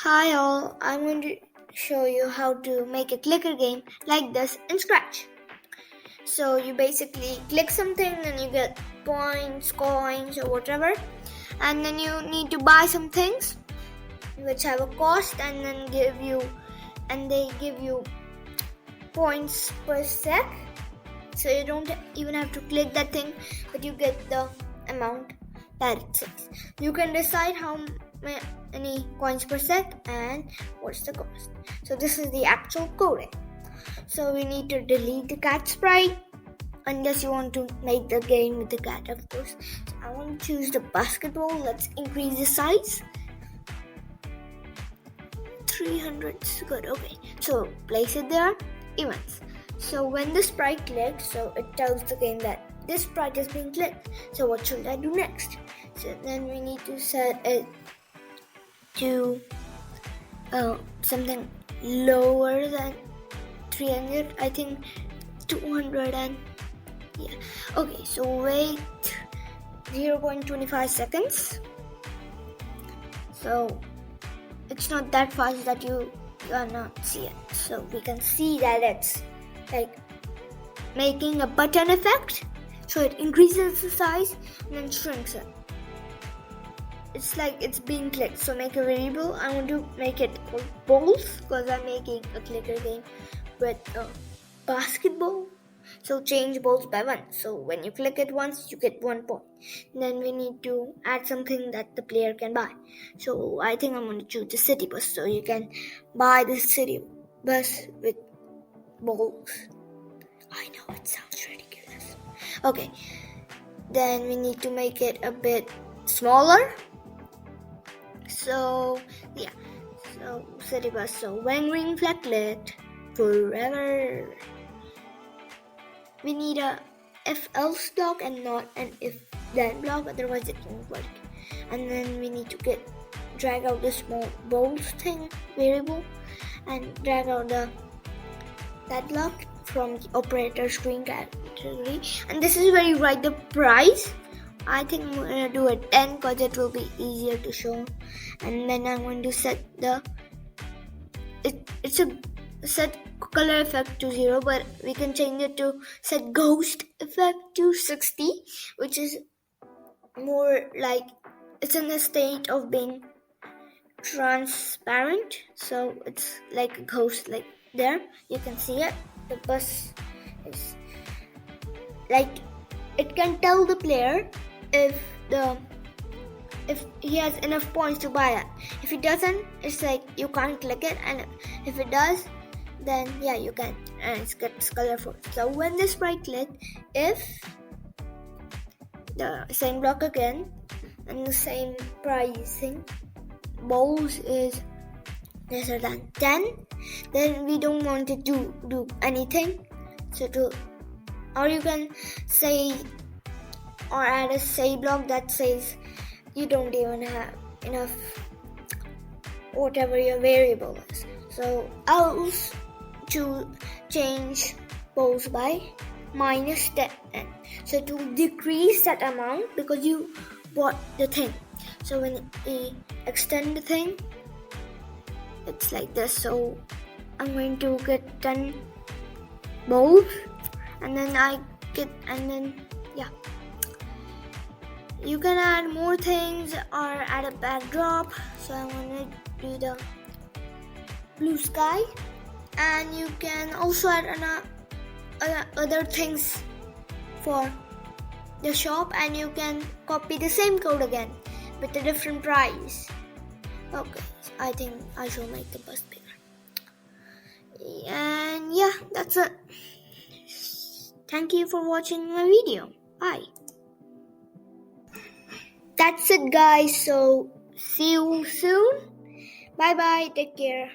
Hi all, I'm going to show you how to make a clicker game like this in Scratch. So you basically click something and you get points, coins or whatever, and then you need to buy some things which have a cost and then they give you points per sec. So you don't even have to click that thing, but you get the amount that it says. You can decide how many coins per sec and what's the cost. So this is the actual coding. So we need to delete the cat sprite unless you want to make the game with the cat, of course. So I want to choose the basketball. Let's increase the size. 300 is good. Okay, so place it there. Events. So when the sprite clicks, so it tells the game that this sprite is being clicked. So what should I do next? So then we need to set it to something lower than 300. I think 200 and yeah. Okay, so wait 0.25 seconds. So it's not that fast that you cannot see it. So we can see that it's like making a button effect. So it increases the size and then shrinks it. It's like it's being clicked. So make a variable. I want to make it called balls because I'm making a clicker game with basketball. So change balls by 1. So when you click it once, you get 1 point. Then we need to add something that the player can buy. So I think I'm going to choose the city bus. So you can buy the city bus with balls. I know it sounds ridiculous. Okay. Then we need to make it a bit smaller. So yeah. So city bus. So when green flag clicked, forever. We need a if else block and not an if then block, otherwise it won't work. And then we need to drag out the small balls thing variable and drag out that block from the operator screen category. And this is where you write the price. I think I'm gonna do a 10 because it will be easier to show. And then I'm going to set it's a set color effect to 0, but we can change it to set ghost effect to 60, which is more like it's in a state of being transparent. So it's like a ghost, like there you can see it. The bus is like it can tell the player if he has enough points to buy it. If he doesn't, it's like you can't click it, and if it does, then yeah, you can, and it gets colorful. So when the sprite click, if the same block again and the same pricing, balls is lesser than 10, then we don't want to do anything. So or you can say or add a say block that says you don't even have enough whatever your variable is. So else to change balls by -10. So to decrease that amount because you bought the thing. So when we extend the thing, it's like this. So I'm going to get 10 balls, and then yeah. You can add more things or add a backdrop. So I'm going to do the blue sky, and you can also add other things for the shop, and you can copy the same code again with a different price. Okay, I think I should make the bus bigger. And yeah, that's it. Thank you for watching my video. Bye. That's it, guys. So see you soon. Bye bye. Take care.